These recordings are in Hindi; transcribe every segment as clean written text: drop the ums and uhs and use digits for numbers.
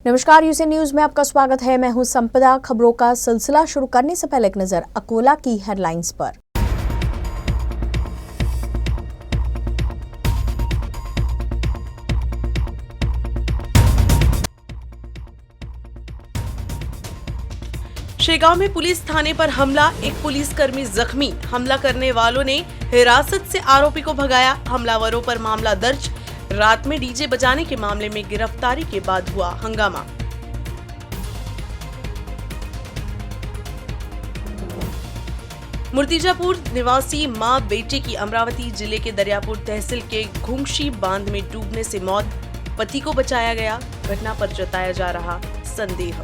नमस्कार, यूसी न्यूज में आपका स्वागत है। मैं हूं संपदा। खबरों का सिलसिला शुरू करने से पहले एक नजर अकोला की हेडलाइंस पर। शेगांव में पुलिस थाने पर हमला, एक पुलिसकर्मी जख्मी। हमला करने वालों ने हिरासत से आरोपी को भगाया। हमलावरों पर मामला दर्ज। रात में डीजे बजाने के मामले में गिरफ्तारी के बाद हुआ हंगामा। मूर्तिजापुर निवासी मां बेटे की अमरावती जिले के दरियापुर तहसील के घुंगशी बांध में डूबने से मौत। पति को बचाया गया। घटना पर जताया जा रहा संदेह।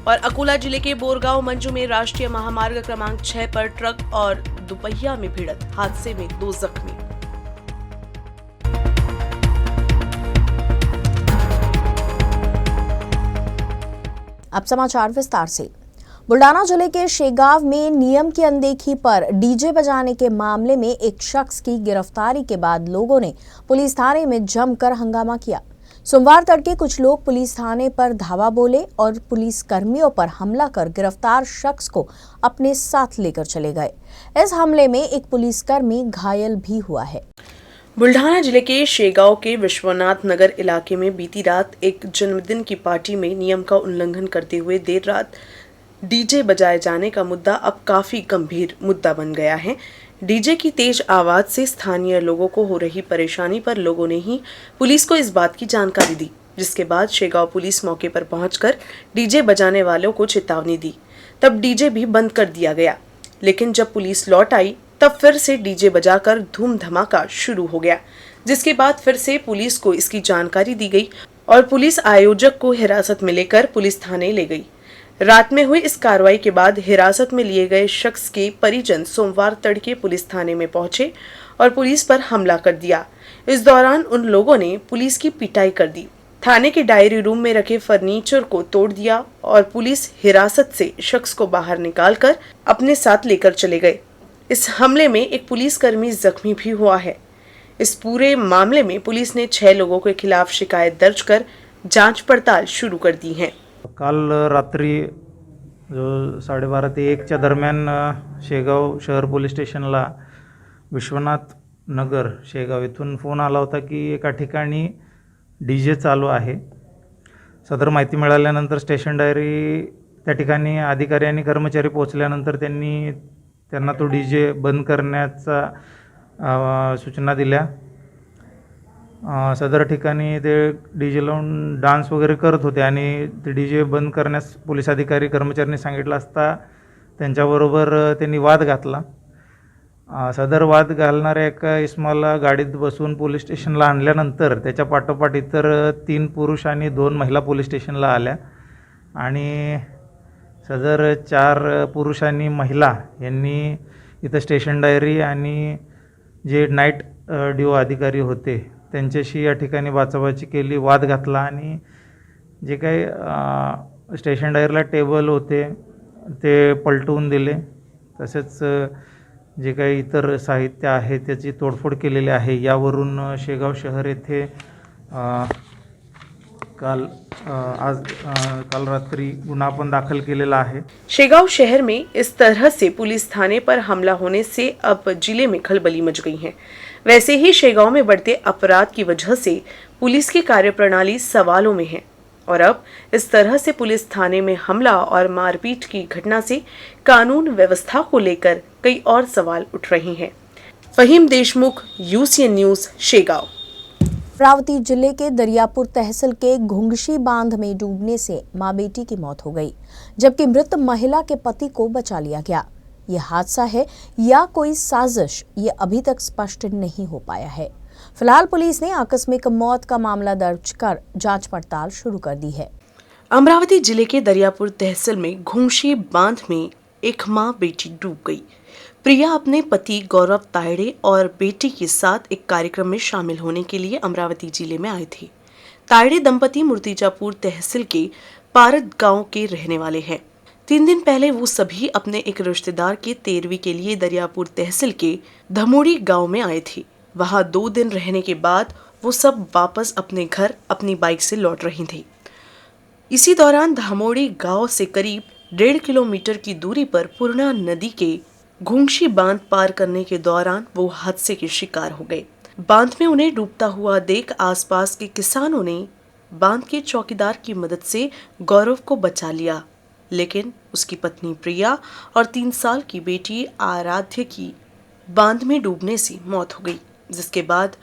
और अकोला जिले के बोरगांव मंजू में राष्ट्रीय महामार्ग क्रमांक 6 पर ट्रक और दुपहिया में भिड़ंत, हादसे में 2 जख्मी। अब समाचार विस्तार से। बुल्डाना जिले के शेगांव में नियम की अनदेखी पर डीजे बजाने के मामले में एक शख्स की गिरफ्तारी के बाद लोगों ने पुलिस थाने में जमकर हंगामा किया। सोमवार तड़के कुछ लोग पुलिस थाने पर धावा बोले और पुलिस कर्मियों पर हमला कर गिरफ्तार शख्स को अपने साथ लेकर चले गए। इस हमले में एक पुलिसकर्मी घायल भी हुआ है। बुल्ढाना जिले के शेगांव के विश्वनाथ नगर इलाके में बीती रात एक जन्मदिन की पार्टी में नियम का उल्लंघन करते हुए देर रात डीजे बजाए जाने का मुद्दा अब काफी गंभीर मुद्दा बन गया है। डीजे की तेज आवाज से स्थानीय लोगों को हो रही परेशानी पर लोगों ने ही पुलिस को इस बात की जानकारी दी, जिसके बाद शेगांव पुलिस मौके पर पहुंचकर डीजे बजाने वालों को चेतावनी दी। तब डीजे भी बंद कर दिया गया, लेकिन जब पुलिस लौट आई तब फिर से डीजे बजाकर धूम धमाका शुरू हो गया, जिसके बाद फिर से पुलिस को इसकी जानकारी दी गई और पुलिस आयोजक को हिरासत में लेकर पुलिस थाने ले गई। रात में हुई इस कार्रवाई के बाद हिरासत में लिए गए शख्स के परिजन सोमवार तड़के पुलिस थाने में पहुंचे और पुलिस पर हमला कर दिया। इस दौरान उन लोगों ने पुलिस की पिटाई कर दी, थाने के डायरी रूम में रखे फर्नीचर को तोड़ दिया और पुलिस हिरासत से शख्स को बाहर निकालकर अपने साथ लेकर चले गए। इस हमले में एक पुलिसकर्मी जख्मी भी हुआ है। इस पूरे मामले में पुलिस ने 6 लोगों के खिलाफ शिकायत दर्ज कर जांच पड़ताल शुरू कर दी है। काल रात्री जो 12:30 ते 1च्या दरम्यान शेगाव शहर पोलीस स्टेशनला विश्वनाथ नगर शेगाव इथून फोन आला होता की एका ठिकाणी डीजे चालू आहे। सदर माहिती मिळाल्यानंतर स्टेशन डायरी त्या ठिकाणी अधिकारी आणि कर्मचारी पोहोचल्यानंतर त्यांना तो डीजे बंद करण्याचा सूचना दिल्या। सदर ठिकाणी ते डीजे लावून डान्स वगैरे करत होते आणि ते डीजे बंद करण्यास पोलीस अधिकारी कर्मचाऱ्यांनी सांगितलं असता त्यांच्याबरोबर त्यांनी वाद घातला। सदर वाद घालणाऱ्या एका इस्माला गाडीत बसवून पोलीस स्टेशनला आणल्यानंतर त्याच्या पाठोपाठ इतर 3 पुरुष आणि 2 महिला पोलीस स्टेशनला आल्या आणि सदर 4 पुरुष आणि महिला यांनी इथं स्टेशन डायरी आणि जे नाईट ड्यू अधिकारी होते त्यांच्याशी या ठिकाणी बाचाबाची केली, वाद घातला आणि जे काही स्टेशन डायरीला टेबल होते ते पलटवून दिले। तसेच जे काही इतर साहित्य आहे त्याची तोडफोड केलेली आहे। यावरून शेगाव शहर येथे काल रात्रि गुन्हा पण दाखल केलेला आहे। शेगांव शहर में इस तरह से पुलिस थाने पर हमला होने से अब जिले में खलबली मच गई है। वैसे ही शेगांव में बढ़ते अपराध की वजह से पुलिस की कार्यप्रणाली सवालों में है और अब इस तरह से पुलिस थाने में हमला और मारपीट की घटना से कानून व्यवस्था को लेकर कई और सवाल उठ रहे हैं। Faheem Deshmukh, UCN news, Shegaon. अमरावती जिले के दरियापुर तहसील के घुंगशी बांध में डूबने से मां बेटी की मौत हो गई, जबकि मृत महिला के पति को बचा लिया गया। यह हादसा है या कोई साजिश, ये अभी तक स्पष्ट नहीं हो पाया है। फिलहाल पुलिस ने आकस्मिक मौत का मामला दर्ज कर जांच पड़ताल शुरू कर दी है। अमरावती जिले के दरियापुर तहसील में घुंगशी बांध में एक मां बेटी डूब गई। प्रिया अपने पति गौरव तायड़े और बेटी के साथ एक कार्यक्रम में शामिल होने के लिए अमरावती जिले में आए थे। तायड़े दंपति मूर्तिजापुर तहसील के पारद गांव के रहने वाले हैं। 3 दिन पहले वो सभी अपने एक रिश्तेदार के 13वीं के लिए दरियापुर तहसील के धमोड़ी गांव में आए थे। वहां 2 दिन रहने के बाद वो सब वापस अपने घर अपनी बाइक से लौट रही थी। इसी दौरान धामोड़ी गांव से करीब 1.5 किलोमीटर की दूरी पर पूर्णा नदी के घुंगशी बांध पार करने के दौरान वो हादसे के शिकार हो गए। बांध में उन्हें डूबता हुआ देख आसपास के किसानों ने बांध के चौकीदार की मदद से गौरव को बचा लिया, लेकिन उसकी पत्नी प्रिया और 3 साल की बेटी आराध्य की बांध में डूबने से मौत हो गई, जिसके बाद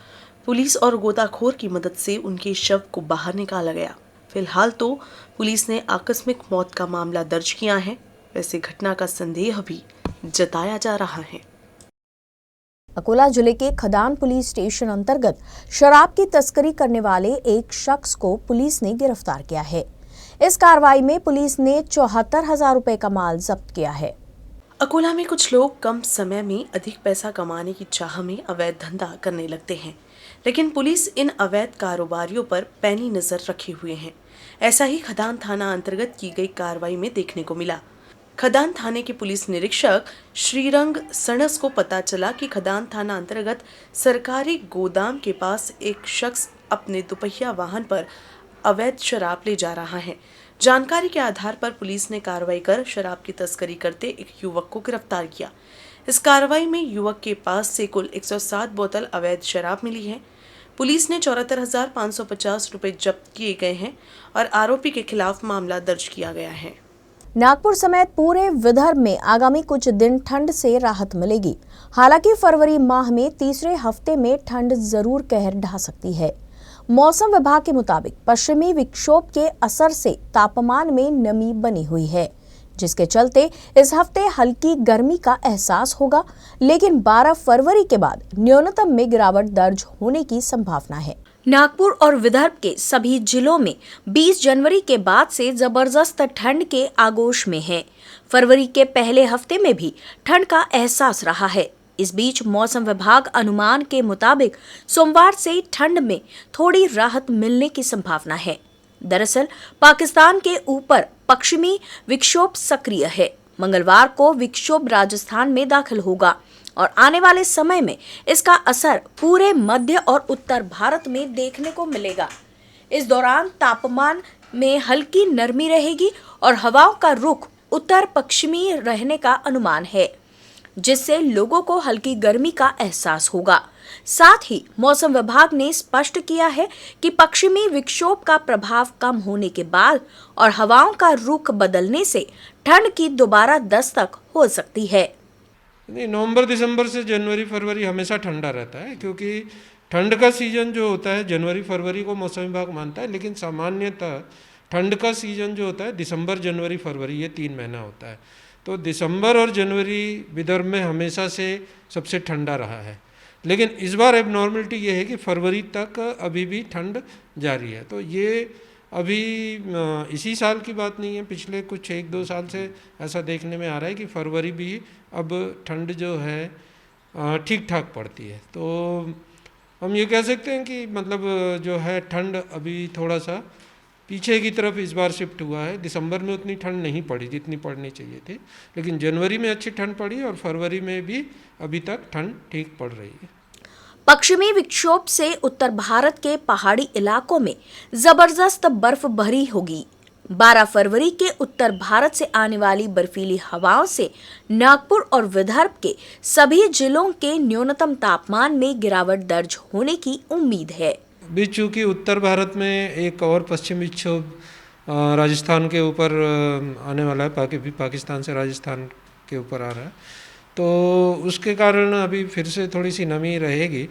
पुलिस और गोताखोर की मदद से उनके शव को बाहर निकाला गया। फिलहाल तो पुलिस ने आकस्मिक मौत का मामला दर्ज किया है। वैसे घटना का संदेह भी जताया जा रहा है। अकोला जिले के खदान पुलिस स्टेशन अंतर्गत शराब की तस्करी करने वाले एक शख्स को पुलिस ने गिरफ्तार किया है। इस कार्रवाई में पुलिस ने 74,000 रुपए का माल जब्त किया है। अकोला में कुछ लोग कम समय में अधिक पैसा कमाने की चाह में अवैध धंधा करने लगते हैं, लेकिन पुलिस इन अवैध कारोबारियों पर पैनी नजर रखे हुए है। ऐसा ही खदान थाना अंतर्गत की गई कार्रवाई में देखने को मिला। खदान थाने के पुलिस निरीक्षक श्रीरंग सणस को पता चला कि खदान थाना अंतर्गत सरकारी गोदाम के पास एक शख्स अपने दुपहिया वाहन पर अवैध शराब ले जा रहा है। जानकारी के आधार पर पुलिस ने कार्रवाई कर शराब की तस्करी करते एक युवक को गिरफ्तार किया। इस कार्रवाई में युवक के पास से कुल 107 बोतल अवैध शराब मिली है। पुलिस ने 74,550 रुपए जब्त किए गए हैं और आरोपी के खिलाफ मामला दर्ज किया गया है। नागपुर समेत पूरे विदर्भ में आगामी कुछ दिन ठंड से राहत मिलेगी। हालांकि फरवरी माह में तीसरे हफ्ते में ठंड जरूर कहर ढा सकती है। मौसम विभाग के मुताबिक पश्चिमी विक्षोभ के असर से तापमान में नमी बनी हुई है, जिसके चलते इस हफ्ते हल्की गर्मी का एहसास होगा, लेकिन 12 फरवरी के बाद न्यूनतम में गिरावट दर्ज होने की संभावना है। नागपुर और विदर्भ के सभी जिलों में 20 जनवरी के बाद से जबरदस्त ठंड के आगोश में है। फरवरी के पहले हफ्ते में भी ठंड का एहसास रहा है। इस बीच मौसम विभाग अनुमान के मुताबिक सोमवार से ठंड में थोड़ी राहत मिलने की संभावना है। दरअसल पाकिस्तान के ऊपर पश्चिमी विक्षोभ सक्रिय है। मंगलवार को विक्षोभ राजस्थान में दाखिल होगा और आने वाले समय में इसका असर पूरे मध्य और उत्तर भारत में देखने को मिलेगा। इस दौरान तापमान में हल्की नरमी रहेगी और हवाओं का रुख उत्तर पश्चिमी रहने का अनुमान है, जिससे लोगों को हल्की गर्मी का एहसास होगा। साथ ही मौसम विभाग ने स्पष्ट किया है कि पश्चिमी विक्षोभ का प्रभाव कम होने के बाद और हवाओं का रुख बदलने से ठंड की दोबारा दस्तक हो सकती है। नहीं, नवंबर दिसंबर से जनवरी फरवरी हमेशा ठंडा रहता है, क्योंकि ठंड का सीज़न जो होता है जनवरी फरवरी को मौसम विभाग मानता है, लेकिन सामान्यतः ठंड का सीज़न जो होता है दिसंबर जनवरी फरवरी, ये 3 महीना होता है। तो दिसंबर और जनवरी विदर्भ में हमेशा से सबसे ठंडा रहा है, लेकिन इस बार एबनॉर्मलिटी ये है कि फरवरी तक अभी भी ठंड जारी है। तो ये अभी इसी साल की बात नहीं है, पिछले कुछ 1-2 साल से ऐसा देखने में आ रहा है कि फरवरी भी अब ठंड जो है ठीक ठाक पड़ती है। तो हम ये कह सकते हैं कि मतलब जो है ठंड अभी थोड़ा सा पीछे की तरफ इस बार शिफ्ट हुआ है। दिसंबर में उतनी ठंड नहीं पड़ी जितनी पड़नी चाहिए थी, लेकिन जनवरी में अच्छी ठंड पड़ी और फरवरी में भी अभी तक ठंड ठीक पड़ रही है। पश्चिमी विक्षोभ से उत्तर भारत के पहाड़ी इलाकों में जबरदस्त बर्फबारी होगी। 12 फरवरी के उत्तर भारत से आने वाली बर्फीली हवाओं से नागपुर और विदर्भ के सभी जिलों के न्यूनतम तापमान में गिरावट दर्ज होने की उम्मीद है। भी चूँकि उत्तर भारत में एक और पश्चिमी विक्षोभ राजस्थान के ऊपर आने वाला है, पाकिस्तान से राजस्थान के ऊपर आ रहा है, तो उसके कारण अभी फिर से थोड़ी सी नमी रहेगी।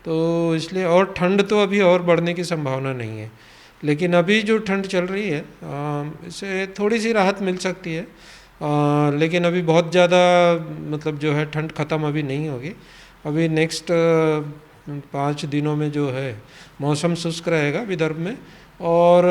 तो इसलिए और ठंड तो अभी और बढ़ने की संभावना नहीं है, लेकिन अभी जो ठंड चल रही है इससे थोड़ी सी राहत मिल सकती है, लेकिन अभी बहुत ज़्यादा मतलब जो है ठंड ख़त्म अभी नहीं होगी। अभी नेक्स्ट 5 दिनों में जो है मौसम शुष्क रहेगा विदर्भ में, और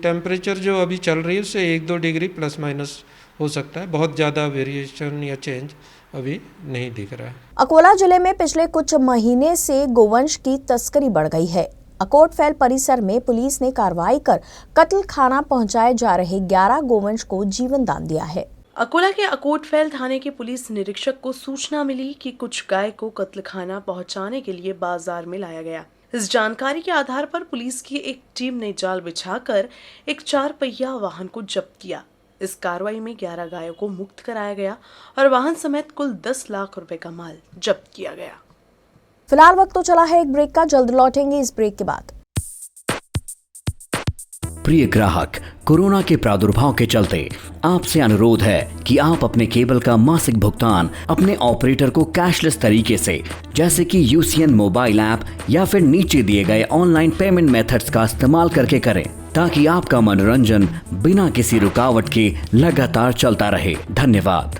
टेम्परेचर जो अभी चल रही है उससे 1-2 डिग्री प्लस माइनस हो सकता है। बहुत ज़्यादा वेरिएशन या चेंज अभी नहीं दिख रहा है। अकोला जिले में पिछले कुछ महीने से गोवंश की तस्करी बढ़ गई है। अकोटफैल परिसर में पुलिस ने कार्रवाई कर कत्ल खाना पहुंचाए जा रहे 11 गोवंश को जीवन दान दिया है। अकोला के अकोटफैल थाने के पुलिस निरीक्षक को सूचना मिली कि कुछ गाय को कत्लखाना पहुंचाने के लिए बाजार में लाया गया। इस जानकारी के आधार पर पुलिस की एक टीम ने जाल बिछाकर एक 4 पहिया वाहन को जब्त किया। इस कार्रवाई में 11 गायों को मुक्त कराया गया और वाहन समेत कुल 10 लाख रुपए का माल जब्त किया गया। फिलहाल वक्त तो चला है एक ब्रेक का, जल्द लौटेंगे इस ब्रेक के बाद। प्रिय ग्राहक, कोरोना के प्रादुर्भाव के चलते आपसे अनुरोध है कि आप अपने केबल का मासिक भुगतान अपने ऑपरेटर को कैशलेस तरीके से, जैसे कि यूसीएन मोबाइल ऐप या फिर नीचे दिए गए ऑनलाइन पेमेंट मेथड्स का इस्तेमाल करके करें, ताकि आपका मनोरंजन बिना किसी रुकावट के लगातार चलता रहे। धन्यवाद।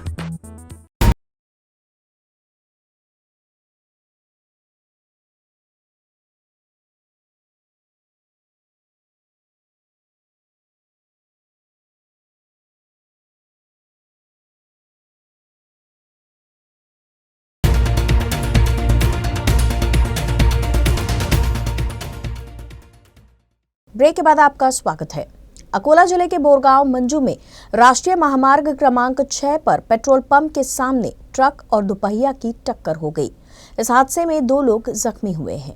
ब्रेक के बाद आपका स्वागत है। अकोला जिले के बोरगांव मंजू में राष्ट्रीय महामार्ग क्रमांक 6 पर पेट्रोल पंप के सामने ट्रक और दोपहिया की टक्कर हो गई। इस हादसे में 2 लोग जख्मी हुए हैं।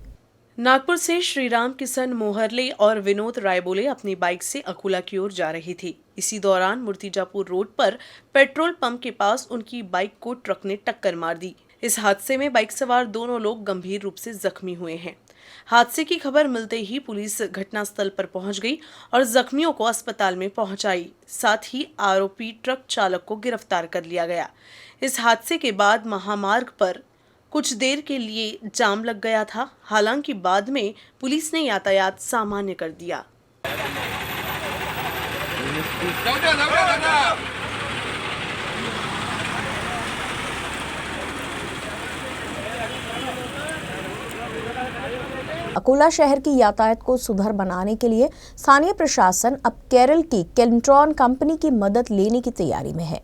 नागपुर से श्रीराम किशन मोहरले और विनोद रायबोले अपनी बाइक से अकोला की ओर जा रही थी। इसी दौरान मूर्तिजापुर रोड पर पेट्रोल पंप के पास उनकी बाइक को ट्रक ने टक्कर मार दी। इस हादसे में बाइक सवार दोनों लोग गंभीर रूप से जख्मी हुए हैं। हादसे की खबर मिलते ही पुलिस घटनास्थल पर पहुंच गई और जख्मियों को अस्पताल में पहुंचाई। साथ ही आरोपी ट्रक चालक को गिरफ्तार कर लिया गया। इस हादसे के बाद महामार्ग पर कुछ देर के लिए जाम लग गया था। हालांकि बाद में पुलिस ने यातायात सामान्य कर दिया। अकोला शहर की यातायात को सुधर बनाने के लिए स्थानीय प्रशासन अब केरल की केल्ट्रॉन कंपनी की मदद लेने की तैयारी में है।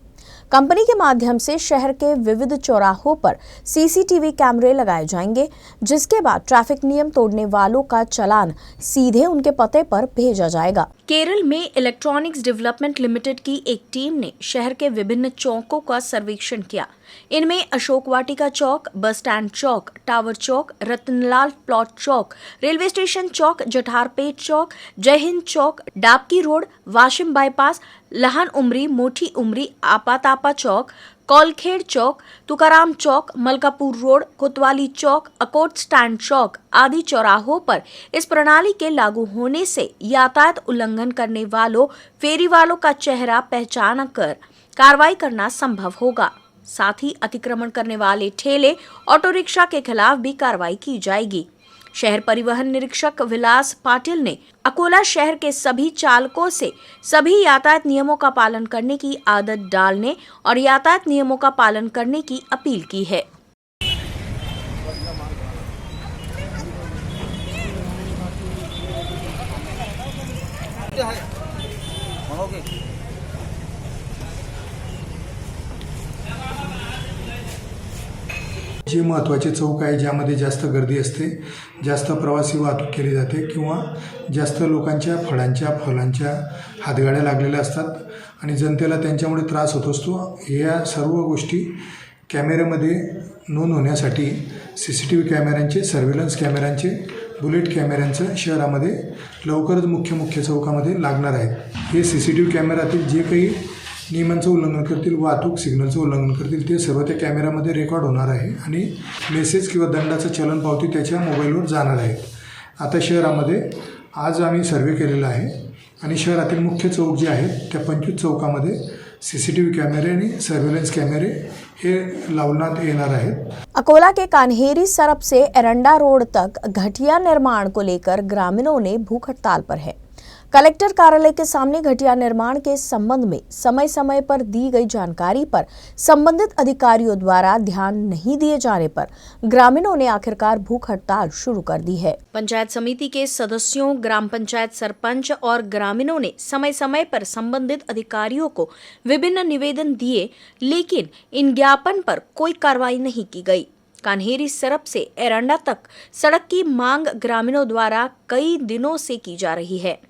कंपनी के माध्यम से शहर के विविध चौराहों पर सीसीटीवी कैमरे लगाए जाएंगे, जिसके बाद ट्रैफिक नियम तोड़ने वालों का चालान सीधे उनके पते पर भेजा जाएगा। केरल में इलेक्ट्रॉनिक्स डेवलपमेंट लिमिटेड की एक टीम ने शहर के विभिन्न चौकों का सर्वेक्षण किया। इनमें अशोक वाटिका चौक, बस स्टैंड चौक, टावर चौक, रतनलाल प्लॉट चौक, रेलवे स्टेशन चौक, जठारपेट चौक, जय हिंद चौक, डाबकी रोड, वाशिम बाईपास, लहान उमरी, मोठी उमरी, आपातापा चौक, कौलखेड़ चौक, तुकाराम चौक, मलकापुर रोड, कोतवाली चौक, अकोट स्टैंड चौक आदि चौराहों पर इस प्रणाली के लागू होने से यातायात उल्लंघन करने वालों, फेरी वालों का चेहरा पहचान कर कार्रवाई करना संभव होगा। साथ ही अतिक्रमण करने वाले ठेले, ऑटो रिक्शा के खिलाफ भी कार्रवाई की जाएगी। शहर परिवहन निरीक्षक विलास पाटिल ने अकोला शहर के सभी चालकों से सभी यातायात नियमों का पालन करने की आदत डालने और यातायात नियमों का पालन करने की अपील की है। जे महत्त्वाचे चौक आहे ज्यामध्ये जास्त गर्दी असते, जास्त प्रवासी वाहतूक केली जाते किंवा जास्त लोकांच्या फळांच्या हातगाड्या लागलेल्या असतात आणि जनतेला त्यांच्यामुळे त्रास होत असतो। या सर्व गोष्टी कॅमेऱ्यामध्ये नोंद होण्यासाठी सीसीटीव्ही कॅमेऱ्यांचे, सर्व्हेलन्स कॅमेऱ्यांचे, बुलेट कॅमेऱ्यांचं शहरामध्ये लवकरच मुख्य चौकामध्ये लागणार आहेत। हे सीसीटीव्ही कॅमेऱ्यातील जे काही नियमांचं उल्लंघन करतील, वाहतूक सिग्नलचं उल्लंघन करतील, ते सर्व त्या कॅमेऱ्यामध्ये रेकॉर्ड होणार आहे आणि मेसेज किंवा दंडाचं चलन पावती त्याच्या मोबाईलवर जाणार आहे। आता शहरामध्ये आज आम्ही सर्वे केलेला आहे आणि शहरातील मुख्य चौक जे आहेत त्या 25 चौकामध्ये सीसीटीव्ही कैमरे आणि सर्वेलेंस कैमरे हे लावण्यात येणार आहेत। अकोला के कान्हेरी सरप से एरंडा रोड तक घटिया निर्माण को लेकर ग्रामीणों ने भूख हड़ताल पर है। कलेक्टर कार्यालय के सामने घटिया निर्माण के संबंध में समय समय पर दी गई जानकारी पर संबंधित अधिकारियों द्वारा ध्यान नहीं दिए जाने पर ग्रामीणों ने आखिरकार भूख हड़ताल शुरू कर दी है। पंचायत समिति के सदस्यों, ग्राम पंचायत सरपंच और ग्रामीणों ने समय समय पर संबंधित अधिकारियों को विभिन्न निवेदन दिए, लेकिन इन ज्ञापन पर कोई कार्रवाई नहीं की गई। कान्हेरी सरप से एरंडा तक सड़क की मांग ग्रामीणों द्वारा कई दिनों से की जा रही है।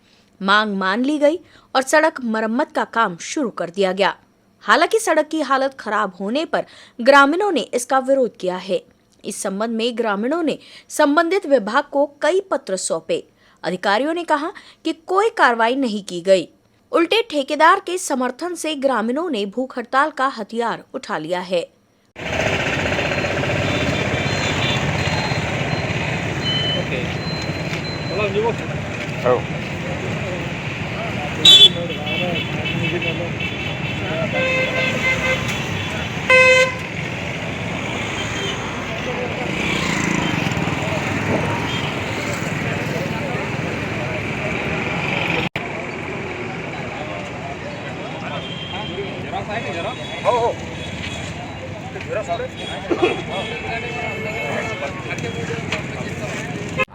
मांग मान ली गई और सड़क मरम्मत का काम शुरू कर दिया गया। हालांकि सड़क की हालत खराब होने पर ग्रामीणों ने इसका विरोध किया है। इस संबंध में ग्रामीणों ने संबंधित विभाग को कई पत्र सौंपे। अधिकारियों ने कहा कि कोई कार्रवाई नहीं की गई। उल्टे ठेकेदार के समर्थन से ग्रामीणों ने भूख हड़ताल का हथियार उठा लिया है।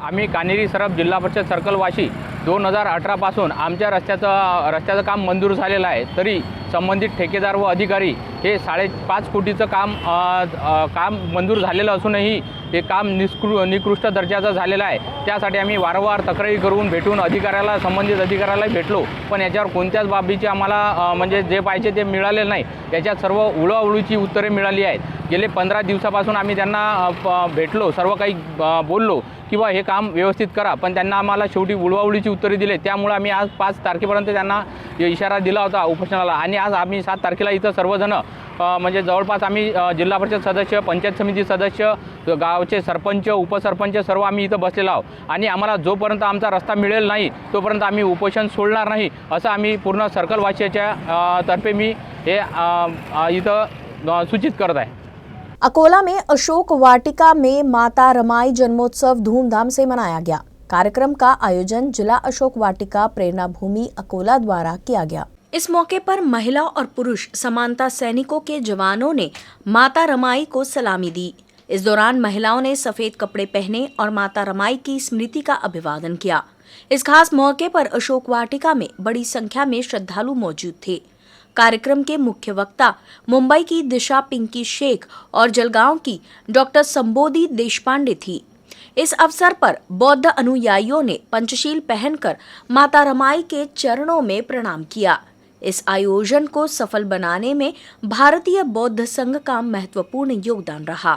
आम्ही कानेरी सरप जिल्हा परिषद सर्कल वाशी 2018 पासून आमच्या रस्त्याचं काम मंजूर झालेलं आहे, तरी संबंधित ठेकेदार व अधिकारी हे 5.5 कोटीचं काम मंजूर झालेलं असूनही हे काम निकृष्ट दर्जाचं झालेलं आहे। त्यासाठी आम्ही वारंवार तक्रारी करून भेटून संबंधित अधिकाऱ्याला भेटलो, पण याच्यावर कोणत्याच बाबीची आम्हाला म्हणजे जे पाहिजे ते मिळालेलं नाही। याच्यात सर्व उडवाउडवीची उत्तरे मिळाली आहेत। गेले 15 दिवसापासून आम्ही त्यांना भेटलो, सर्व काही बोललो किंवा हे काम व्यवस्थित करा, पण त्यांना आम्हाला शेवटी उडवाउडवीची उत्तरे दिले। त्यामुळे आम्ही आज 5 तारखेपर्यंत त्यांना इशारा दिला होता उपोषणाला, आणि आज आम्ही 7 तारखेला इथं सर्वजण म्हणजे जवळपास आम्ही जिल्हा परिषद सदस्य, पंचायत समिती सदस्य, गावचे सरपंच, उपसरपंच सर्व आम्ही इथं बसलेलो आहोत। आणि आम्हाला जोपर्यंत आमचा रस्ता मिळेल नाही तोपर्यंत आम्ही उपोषण सोडणार नाही, असं आम्ही पूर्ण सर्कलवासियाच्या तर्फे मी हे इथं सूचित करत आहे। अकोला में अशोक वाटिका में माता रमाई जन्मोत्सव धूमधाम से मनाया गया। कार्यक्रम का आयोजन जिला अशोक वाटिका प्रेरणा भूमि अकोला द्वारा किया गया। इस मौके पर महिला और पुरुष समानता सैनिकों के जवानों ने माता रमाई को सलामी दी। इस दौरान महिलाओं ने सफेद कपड़े पहने और माता रमाई की स्मृति का अभिवादन किया। इस खास मौके पर अशोक वाटिका में बड़ी संख्या में श्रद्धालु मौजूद थे। कार्यक्रम के मुख्य वक्ता मुंबई की दिशा पिंकी शेख और जलगांव की डॉक्टर संबोधि देशपांडे थी। इस अवसर पर बौद्ध अनुयायियों ने पंचशील पहनकर माता रमाई के चरणों में प्रणाम किया। इस आयोजन को सफल बनाने में भारतीय बौद्ध संघ का महत्वपूर्ण योगदान रहा।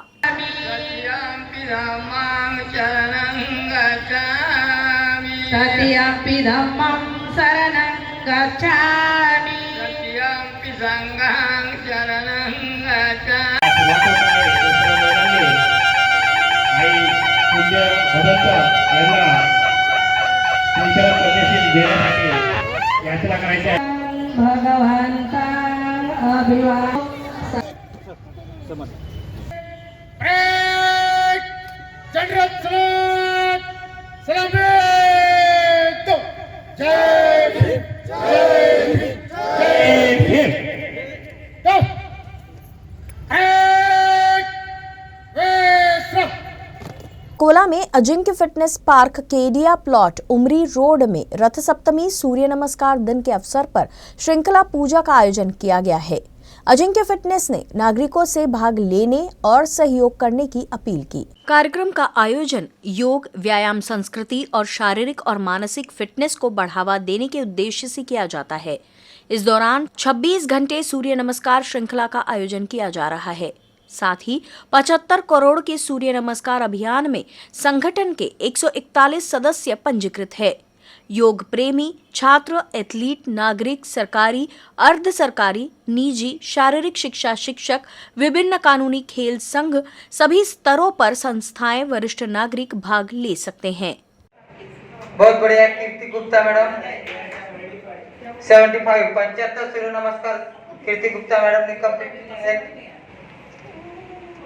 सत्यम्पि धम्मं शरणं गच्छामि संघं शरणं गच्छामि। आई पूज्य भदंत यांना संशय प्रदेशित देण्यासाठी यात्रा करायची भगवंता अभिवादन। अकोला में Ajinkya fitness park Kedia plot Umri road में रथ सप्तमी सूर्य नमस्कार दिन के अवसर पर श्रृंखला पूजा का आयोजन किया गया है। अजिंक्य फिटनेस ने नागरिकों से भाग लेने और सहयोग करने की अपील की। कार्यक्रम का आयोजन योग, व्यायाम संस्कृति और शारीरिक और मानसिक फिटनेस को बढ़ावा देने के उद्देश्य से किया जाता है। इस दौरान 26 घंटे सूर्य नमस्कार श्रृंखला का आयोजन किया जा रहा है। साथ ही 75 करोड़ के सूर्य नमस्कार अभियान में संगठन के 141 सदस्य पंजीकृत है। योग प्रेमी, छात्र, एथलीट, नागरिक, सरकारी, अर्ध सरकारी, निजी, शारीरिक शिक्षा शिक्षक, विभिन्न कानूनी खेल संघ, सभी स्तरों पर संस्थाएं, वरिष्ठ नागरिक भाग ले सकते हैं। बहुत बढ़िया कीर्ति गुप्ता मैडम 75 सूर्य नमस्कार कीर्ति गुप्ता मैडम ने कंप्लीट।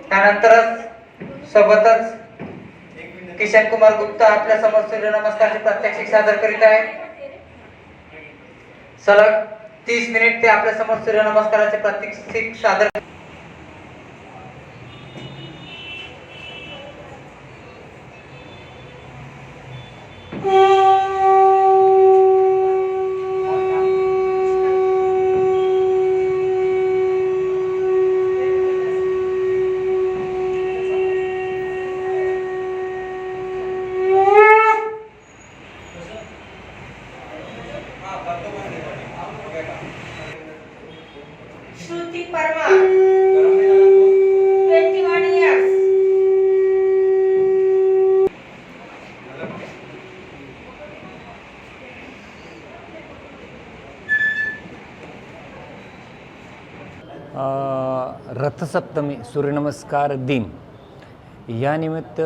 त्यानंतरच सोबतच किशन कुमार गुप्ता आपल्या समोर सूर्य नमस्कारचे प्रात्यक्षिक सादर करीत आहे। सलग 30 मिनिट ते आपल्या समोर सूर्य नमस्काराचे प्रात्यक्षिक सादर शुद्ध रथसप्तमी सूर्यनमस्कार दिन या निमित्त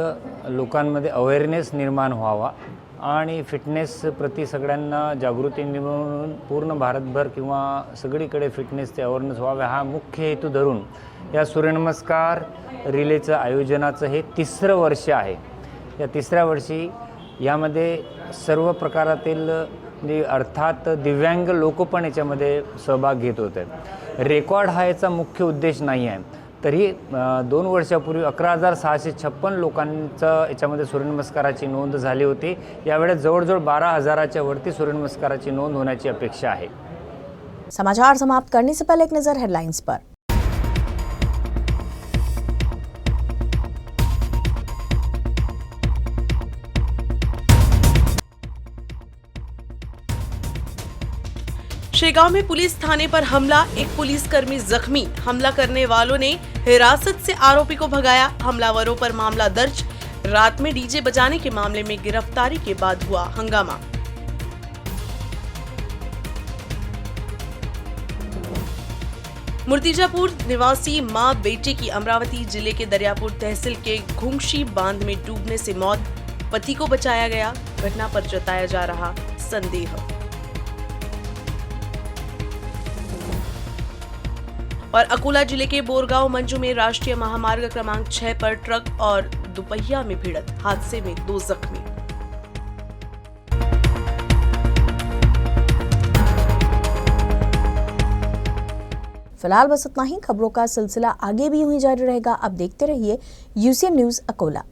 लोकांमध्ये अवेअरनेस निर्माण व्हावा आणि फिटनेस प्रति सगळ्यांना जागृती निर्माण पूर्ण भारतभर किंवा सगळीकडे फिटनेसचे अवेअरनेस व्हावे हा मुख्य हेतू धरून या सूर्यनमस्कार रिलेचं आयोजनाचं हे 3रं वर्ष आहे. या 3ऱ्या वर्षी यामध्ये सर्व प्रकारातील म्हणजे अर्थात दिव्यांग लोक पण याच्यामध्ये सहभाग घेत होते. रेकॉर्ड हा याचा मुख्य उद्देश नाही आहे. तरी 2 वर्षापूर्वी 11,656 लोकांचं याच्यामध्ये सूर्यनमस्काराची नोंद झाली होती. यावेळेस जवळजवळ 12,000च्या वरती सूर्यनमस्काराची नोंद होण्याची अपेक्षा आहे. समाचार समाप्त करने से पहले एक नजर हेडलाइंस पर। शेगांव में पुलिस थाने पर हमला, एक पुलिसकर्मी जख्मी। हमला करने वालों ने हिरासत से आरोपी को भगाया। हमलावरों पर मामला दर्ज। रात में डीजे बजाने के मामले में गिरफ्तारी के बाद हुआ हंगामा। मूर्तिजापुर निवासी मां बेटे की अमरावती जिले के दरियापुर तहसील के घुंगशी बांध में डूबने से मौत। पति को बचाया गया। घटना पर जताया जा रहा संदेह। और अकोला जिले के बोरगांव मंजू में राष्ट्रीय महामार्ग क्रमांक 6 पर ट्रक और दुपहिया में भिड़त, हादसे में 2 जख्मी। फिलहाल बस इतना ही। खबरों का सिलसिला आगे भी यूं ही जारी रहेगा। अब देखते रहिए यूसीएन न्यूज अकोला।